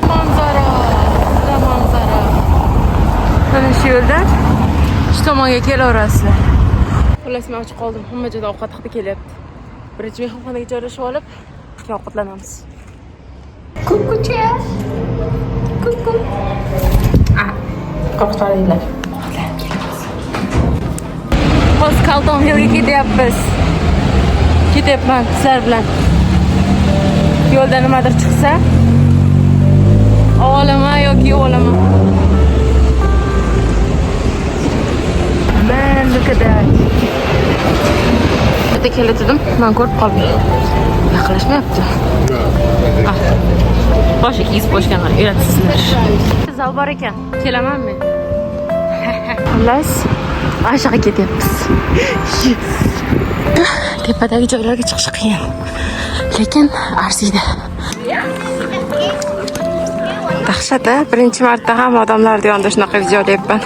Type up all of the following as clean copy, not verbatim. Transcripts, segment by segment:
manzara. Manzara. Mana shu yo'ldan shu tomonga kelaverasizlar. Xullas men ochib qoldim. Hamma joyda ovqat hidi kelyapti. Birinchi mehmonxonaga joylashib olib, ovqatlanamiz. Kukucha. Kuku. Qo'rqitadilar. Hozir Kalton yo'lga ketyapmiz. Ketyapman sizlar bilan. Yo'lda nimadir chiqsa, olaman yoki olaman. Man, look at that. Bitta keldim, men ko'rib qoldim. Yaqinlashmayapti. Bosh ikkiz boshgan uratsizlar. Zal bor ekan, kelaman men. Xullas, aşağı ketyapmiz. Tepadagi joylarga chiqish qiyin. Lekin arziydi. Dahshat-a, birinchi marta ham odamlar yonida shunaqa video olyapman.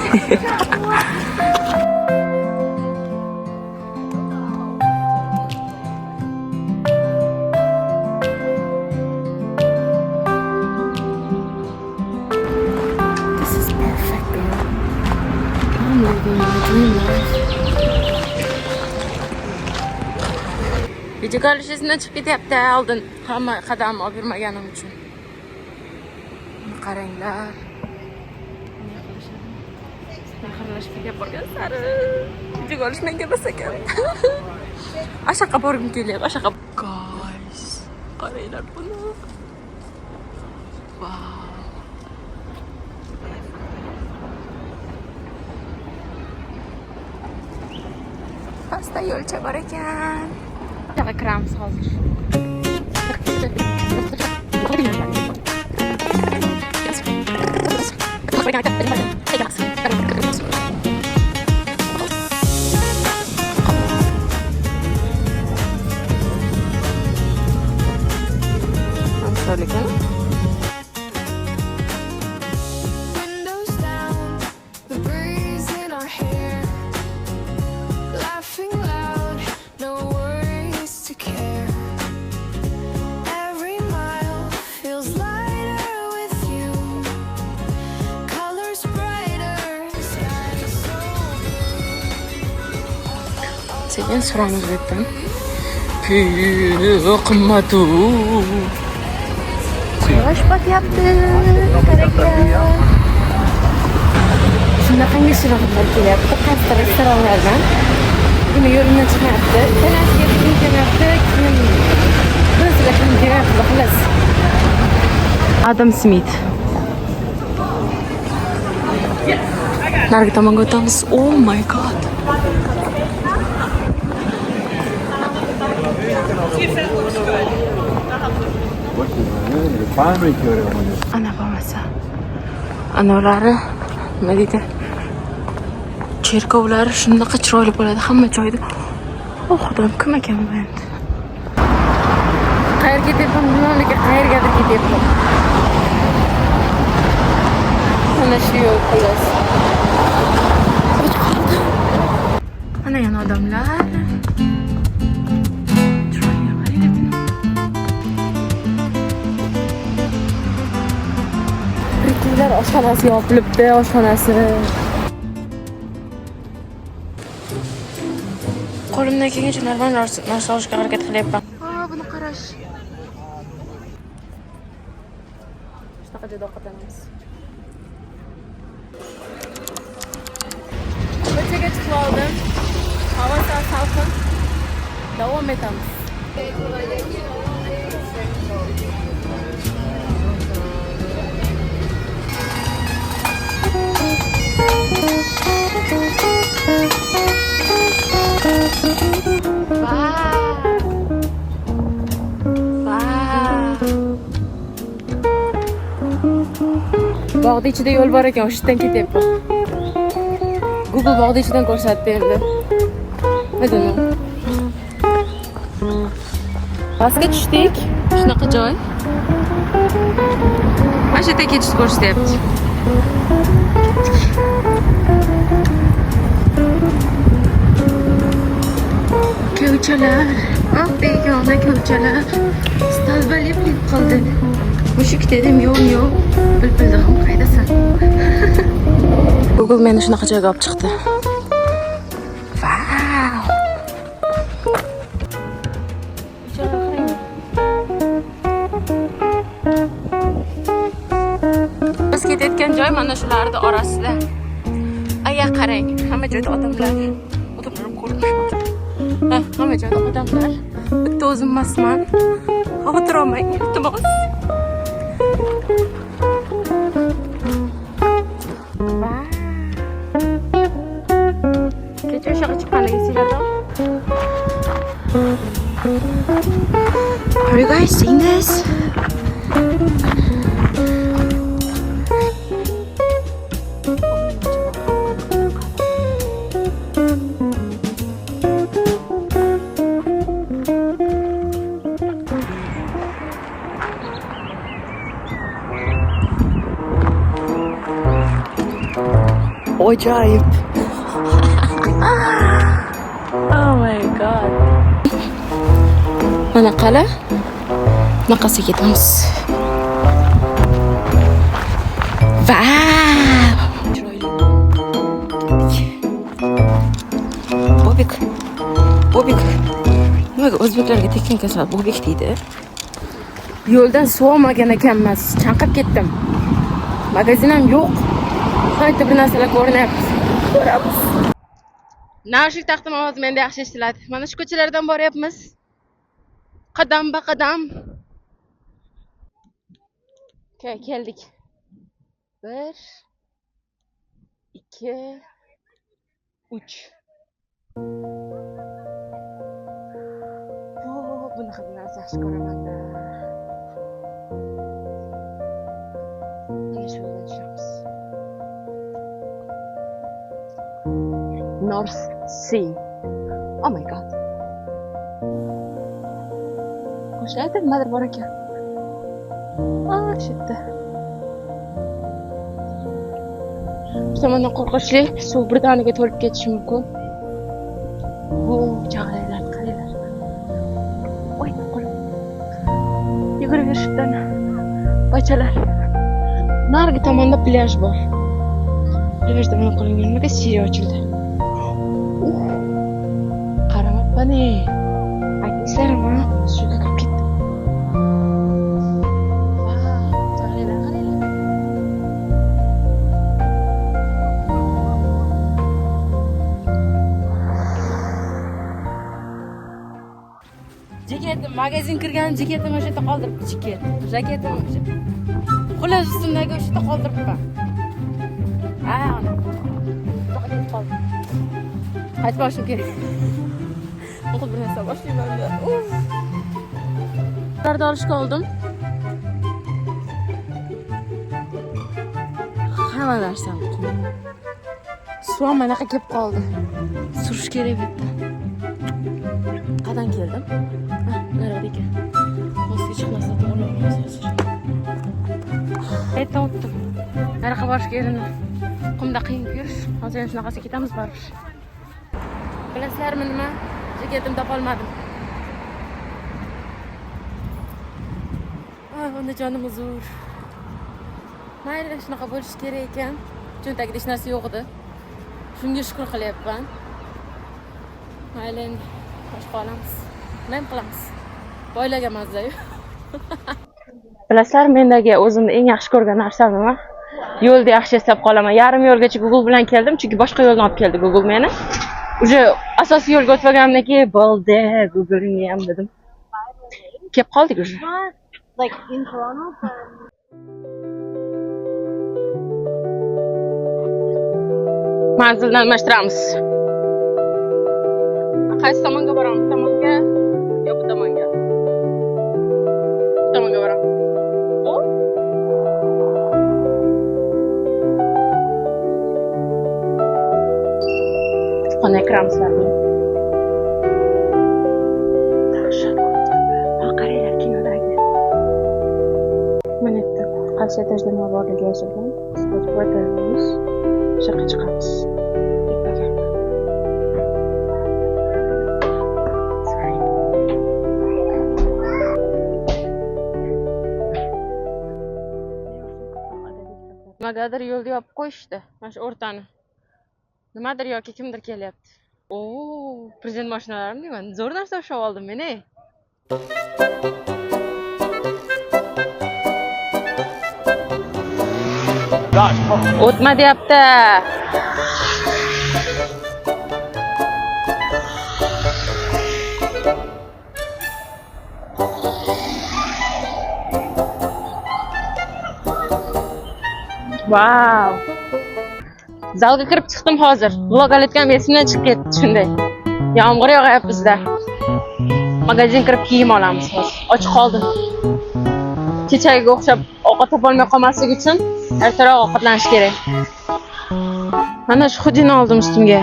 This is perfect, girl. I'm living my dream life. Video ko'rishingizdan chiqib ketyapti oldin. Hamma qadam olib yurmaganim uchun. Qaranglar. Yaqinlashib ketgan sari. Video ko'rishdan kelmas ekan. Aşağı borgim kelyapti, aşağı. Guys, qaranglar buni. Wow. Pasta yo'lcha bor ekan. Taqa kiramiz hozir. Windows down, the breeze in our hair, laughing loud, no worries to care. Every mile feels lighter with you, colors brighter, sky so blue. Sekin suramiz bitdim. Pul qimmatu. Quyosh botyapti. Shunaqangi shirinliklar kelyapti. Qaysi restoranlardan. Buni yo'limdan chiqmayapti. Tanasiga kim kelyapti, kim bizga kim kelyapti, xullas. Adam Smith. Narigi tomonga o'tamiz. Oh my god. Ana bo'lmasa. Analari nima deydi? Cherkovlari shunaqa chiroyli bo'ladi hamma joyda. Oh, xudoyim, kim ekan bu endi? Qayerga ketyapman bilmayman, lekin qayergadir ketyapman. Mana shu yo'l xullas. Ana yana odamlar. Oshxonasi yopilibdi, oshxonasi. Qo'limdan kelgancha normal narsa olishga harakat qilyapman. Buni qarash. Shunaqa joyda ovqatlanamiz. Ko'chaga chiqib oldim. Havo salqin. Davom etamiz. Bog'da ichida yo'l bor ekan, o'shadan ketyapman. Google bog'da ichidan ko'rsatdi endi. Nima? Pastga tushdik. Shunaqa joy. Mana shu yerga ketishni ko'rsatyapti. Ko'chalar, begona ko'chalar, stalbalib qoldi. Mushuk dedim, yo'q. Bilbildim, qaydasan? Google meni shunaqa joyga olib chiqdi. Vau! Biz ketayotgan joy mana shularning orasida. Aya qarang, hamma joyda odamlar ko'rinishmoqda. Hamma joyda odamlar. Bitta o'zim emasman. Xavotir olmang, iltimos. Kecha o'shaga chiqqaningizda Are you guys seeing this? Acayip. Oh my god. Mana qala. Bunaqasi ketamiz. Vau! Chiroyli. Bobik. Nimaga o'zbeklarga tekin kasal Bobik deydi? Yo'ldan suv olmagan ekanmiz. Chanqib ketdim. Magazin ham yo'q. Qayta bir narsalar ko'rinyapti. Ko'ramiz. Naushnik taqdim ovozi menda yaxshi eshitiladi. Mana shu ko'chalardan boryapmiz. Qadam-ba-qadam. Keldik. 1 2 3. Bunaqa narsa yaxshi ko'raman-da. Mana shu yo'ldan tushamiz. North Sea. Oh my god. Qo'shlarda nimadir bor ekan. Shu yerda. Bu tomondan qo'rqinchli suv birdaniga to'lib ketishi mumkin. Jag'laylar, qaranglar. Voy, qo'lim. Yugurib yurishibdan. Bachalar. Narigi tomonda plyaj bor. Plyajda mana qo'limga nimaga siriya ochildi. Qaramabman-e. Aytmaysizlarmi? Suvga kirib ketdim. Jaketim, magazin kirgan jaketim o'sha yerda qoldiribdi, jaketim o'sha. Xullas ustimdagi o'sha yerda qoldiribman. Ana. Qaytib borishim kerak. O'qib bir narsa boshlayman-da. Ularni olishga oldim. Hamma narsam qum. Suv manaqa kelib qoldi. Surish kerak bu yerda. Qadam keldim. Narigi. Hozir chiqmasa to'g'ri. Aytdim o'tdim. Nariga borishga erindim. Qumda qiyin yurish. Hozir shunaqasi ketamiz baribir. Bilasizlarmi nima? Jaketim topolmadim. Unda jonim uzr. Mayli, shunaqa bo'lishi kerak ekan. Cho'ntagida hech narsa yo'q edi. Shunga shukr qilyapman. Mayli, boshqa olamiz. Nima qilamiz? Boylarga mazza-yu. Bilasizlar, mendagi o'zimni eng yaxshi ko'rgan narsam nima? Yo'lda yaxshi eslab qolaman. Yarim yo'lgacha Google bilan keldim, chunki boshqa yo'ldan olib keldi Google meni. Uje asosiy yo'lga o'tmaganimdan keyin bo'ldi, Google'ni ham dedim. Kelib qoldik uje. Like in Toronto. Manzilni almashtiramiz. Qaysi tomonga boramiz? Tomonga yo bu tomonga? Bu tomonga boramiz. Qanday kiramizlar bu? Qaranglar kinodagi. Mana bitta qaysi etajda nima borligi yozilgan. Biz ko'taramiz. Shaqa chiqamiz. Nimagadir yo'lni yopib qo'yishdi. Mana shu o'rtani. Nimadir yoki kimdir kelyapti. Prezident mashinalarini deyman. Zo'r narsa ushlab oldim men, ey. O'tma deyapti. Wow. Zalga kirib chiqdim hozir. Vlog olayotganim esimdan chiqib ketdi shunday. Yomg'ir yog'ayapti bizda. Magazin kirib kiyim olamiz hozir. Ochiq qoldi. Kechaga o'xshab ovqat topolmay qolmaslik uchun ertaroq ovqatlanish kerak. Mana shu xudini oldim ustimga.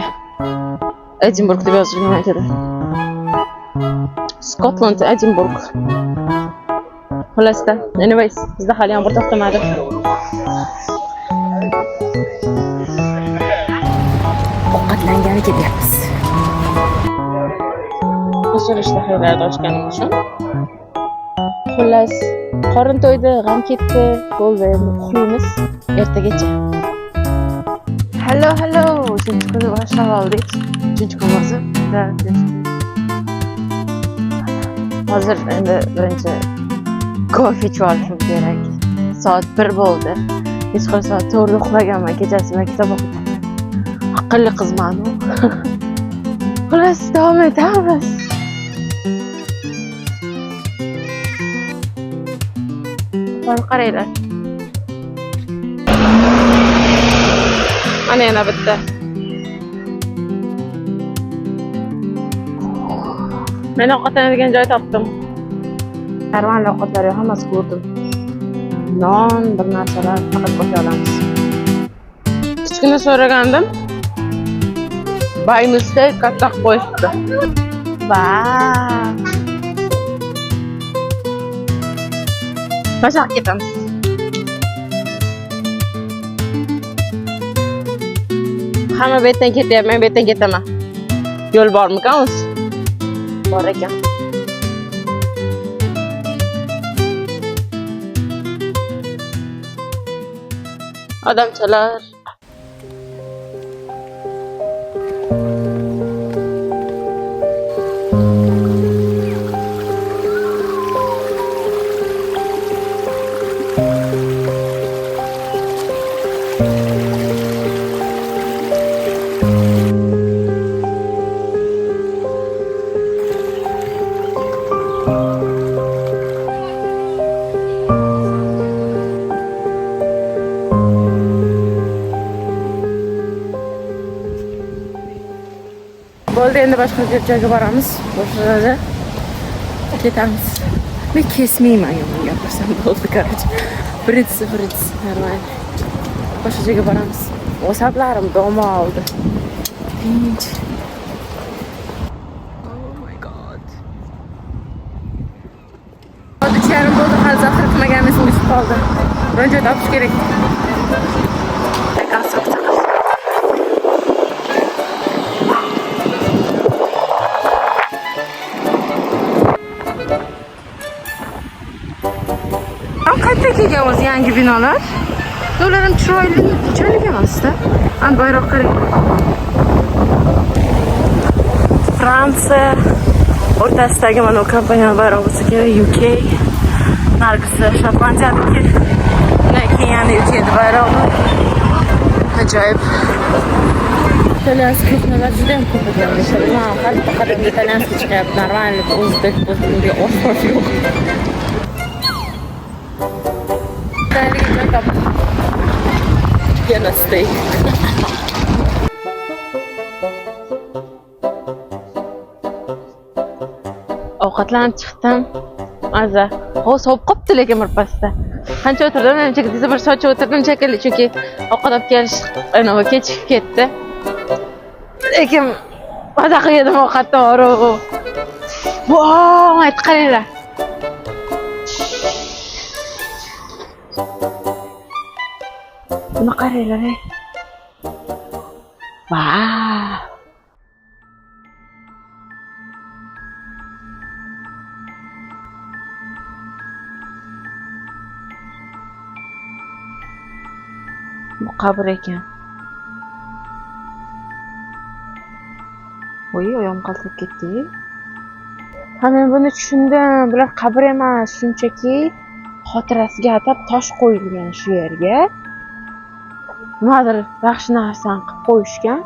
Edinburg deb yozilgan aytadi. Scotland, Edinburg. Xulosda, anyways, bizda hali yomg'ir to'xtamadi. Ovqatlangani ketyapmiz. Usul ishtahalarni ochganim uchun. Xullas, qorin to'ydi, g'am ketdi, bo'ldi, endi uxlaymiz ertagacha. Hello. Uchinchi kunni boshlab oldik. Uchinchi kun bo'lsa, hozir endi birinchi kofe ichib olishim kerak. Soat 1 bo'ldi. Hech qachon soat 4 da uxlaganman, kechasi men kitob o'qidim. Aqlli qizman-ku. Xullas, davom etamiz. Qaranglar. Mana yana bitta. Men ovqatlanadigan joy topdim. Karvonli ovqatlar hammasi ko'rdim. Non, bir narsalar faqat qo'sha olamiz. Kichkina so'ragandim. Buy mistake katta qo'yibdi. Vau. Başak ketamiz. Hamma bu yerdan ketyapti, men bu yerdan ketaman. Yo'l bormikan o'zi? Bor ekan. Odamchalar. Bo'ldi, endi boshqa joyga boramiz. Boshqa ketamiz. Men kesmayman, yomon gapirsam bo'ldi, короче. Birinchisi, normal. Boshqa joyga boramiz. O'sablarim dom oldi. Pinch. Oh my god. Hozir yarim bo'ldi, hali zavqir qilmaganimiz o'tib qoldi. Biron joy topish kerak. Qayerda kelgan o'zi yangi binolar? Ular ham chiroyli, unchalik emas-da. Ana bayroq qarang. Fransiya o'rtasidagi mana bu kompaniya bayrog'i bo'lsa kerak, UK. Nargisi Shotlandiyaniki. Keyin yana UK bayrog'i. Ajoyib. İtalyanski kuhnalar juda ham ko'p ekan. Masalan, faqat italyanskiy chiqyapti. Normalniy o'zbek bunga o'xshash yo'q. Yana steak. Ovqatlanib chiqdim. Maza. Hozir sovib qopti lekin birpasda. Qancha o'tirdim, menimcha desa bir soat o'tirdim shekilli, chunki ovqat olib kelish anavi kechikib ketdi. Lekin maza qildim ovqatni o'rib. Voy, ayt qaranglar. Buni qaranglar, ey. Vau. Bu qabr ekan. Voy, oyog'im qaltirab ketdi. Ha, men buni tushundim. Bular qabr emas, shunchaki xotirasiga atab tosh qo'yilgan shu yerga. Nimadir yaxshi narsani qilib qo'yishgan,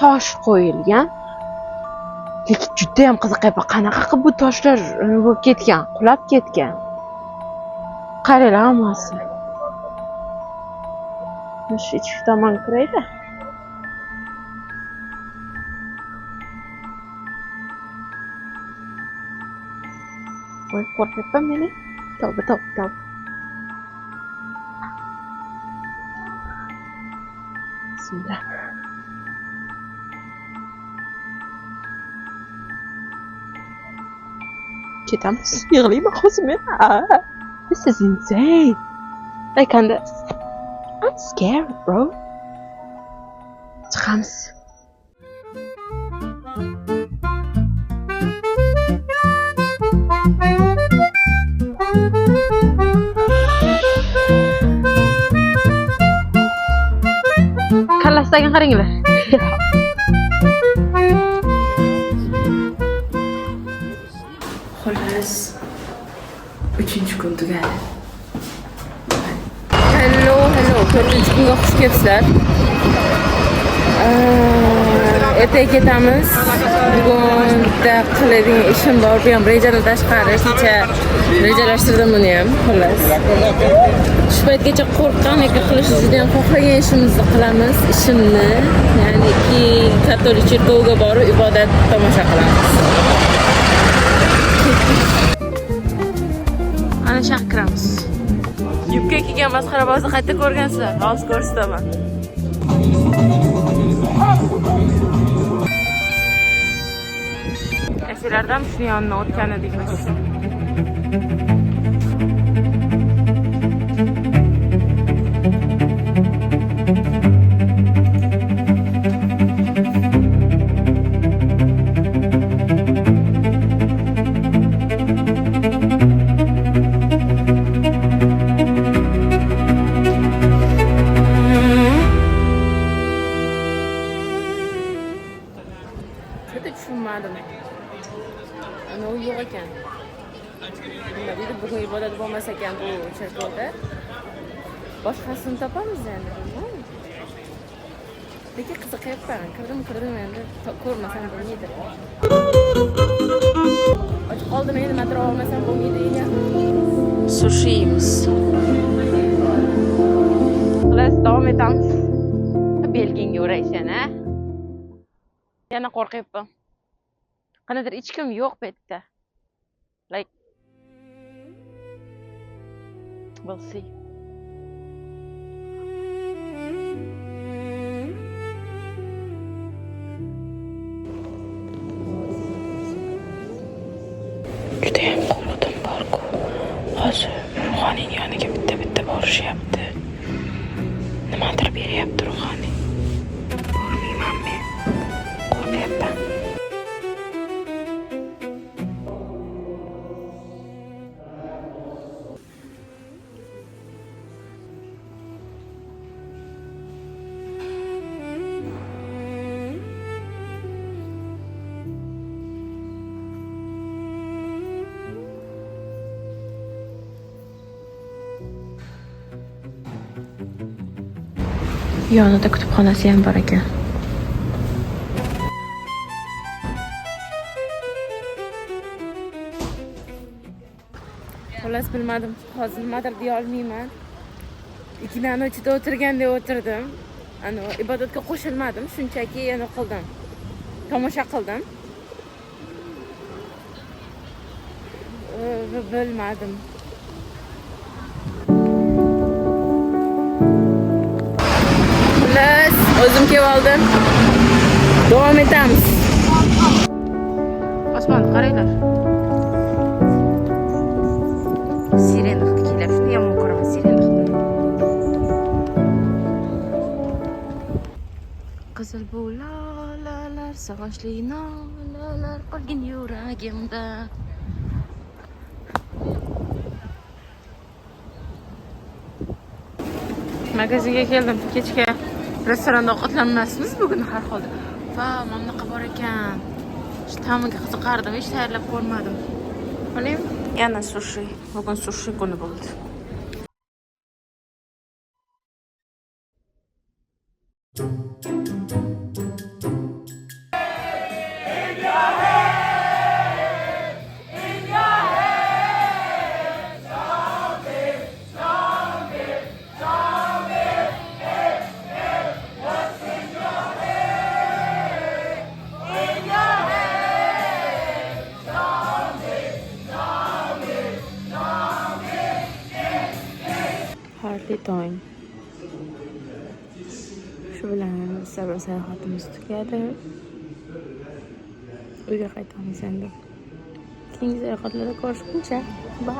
tosh qo'yilgan. Lekin juda ham qiziq, qanaqa qilib bu toshlar bo'lib ketgan, qulab ketgan. Qaranglar hammasi. Shu ichki tomon kiraydi. Voy, qo'rqyapman meni. Tavba. Bismillah. Ketamiz. Yig'layman hozir men. This is insane. Like I'm scared, bro. Chiqamiz. Kallasidagi qaranglar. Xullas, 3-kun tugadi. Hello, 4-kunga xush kelibsizlar. Ertaga ketamiz. Bugun bitta qiladigan ishim bor, bu ham rejadan tashqari. Kecha rejalashtirdim buni ham, xullas. Shu paytgacha qo'rqqan, lekin qilishni juda ham xohlagan ishimizni qilamiz. Ishimni, ya'niki katolik cherkoviga borib ibodat tomosha qilamiz. Ana shu yoqqa kiramiz. Yubka kiygan masxarabozni qayta ko'rgansizlar, hozir ko'rsataman. Esilardan shu yondan o'tgan edik biz. Tushunmadim. Ana u yo'q ekan. Nima deydi, bugun ibodat bo'lmas ekan bu cherkovda. Boshqasini topamiz endi. Lekin qiziqyapman. Kirdim endi. Ko'rmasam bo'lmaydi. Ochib qoldim endi, metro olmasam bo'lmaydi ekan. Sushimiz. Xullas, davom etamiz. Belgingga o'raysan, ha? Yana qo'rqyapman. Qanaqadir ichkim yo'q bu yerda. Like, we'll see. Judayam qo'rqdim bor-ku. Hozir ruhoniyning yoniga bitta borishyapti. Nimadir beryapti ruhoniy. Bormayman men. Qo'rqyapman. Yonida kutubxonasi ham bor ekan. Xullas, bilmadim. Hozir nimadir deya olmayman. Ikkinani ichida o'tirganda o'tirdim. Ana ibodatga qo'shilmadim, shunchaki yana qildim. Tomosha qildim. Bilmadim. O'zim kelib oldim. Davom etamiz. Osmonni qaranglar. Sirena hidi keladi. Shuni yomon ko'raman, sirena hidi. Qizil bu lolalar, sog'inchli nolalar qolgan yuragimda. Magazinga keldim. Kechga restoranda ovqatlanmasmiz bugun har holda. Va mamlaqa bor ekan. Ta'miga qiziqardim, hech tayyorlab ko'rmadim. Oling, yana sushi. Bugun sushi kuni bo'ldi. Hardly time. Shu bilan sabr sayohatimiz tugadi. Uyga qaytamiz endi. Keyingi sayohatlarda ko'rishguncha. Bye.